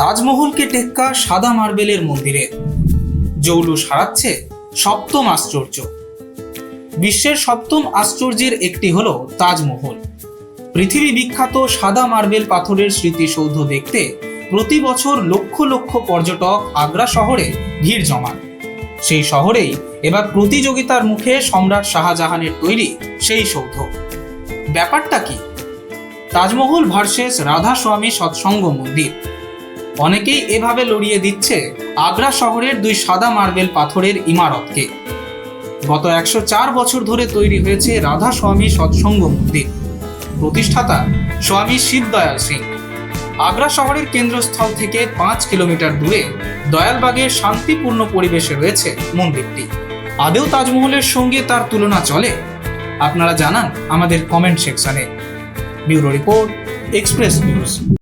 তাজমহলকে টেক্কা সাদা মার্বেলের মন্দিরে জৌলুস হারাচ্ছে সপ্তম আশ্চর্য। বিশ্বের সপ্তম আশ্চর্যের একটি হলো তাজমহল। পৃথিবী বিখ্যাত সাদা মার্বেল পাথরের স্মৃতিসৌধ দেখতে প্রতি বছর লক্ষ লক্ষ পর্যটক আগ্রা শহরে ভিড় জমান। সেই শহরেই এবার প্রতিযোগিতার মুখে সম্রাট শাহজাহানের তৈরি সেই সৌধ। ব্যাপারটা কি? তাজমহল ভার্সেস রাধা স্বামী সৎসঙ্গ মন্দির। অনেকেই এভাবে লড়িয়ে দিচ্ছে আগ্রা শহরের দুই সাদা মার্বেল পাথরের ইমারতকে। গত 104 বছর ধরে তৈরি হয়েছে রাধা স্বামী সৎসঙ্গ মন্দির। প্রতিষ্ঠাতা স্বামী শিবদয়াল সিং। আগ্রা শহরের কেন্দ্রস্থল থেকে 5 কিলোমিটার দূরে দয়ালবাগের শান্তিপূর্ণ পরিবেশে রয়েছে মন্দিরটি। আদেও তাজমহলের সঙ্গে তার তুলনা চলে? আপনারা জানান আমাদের কমেন্ট সেকশনে। Bureau report, express news.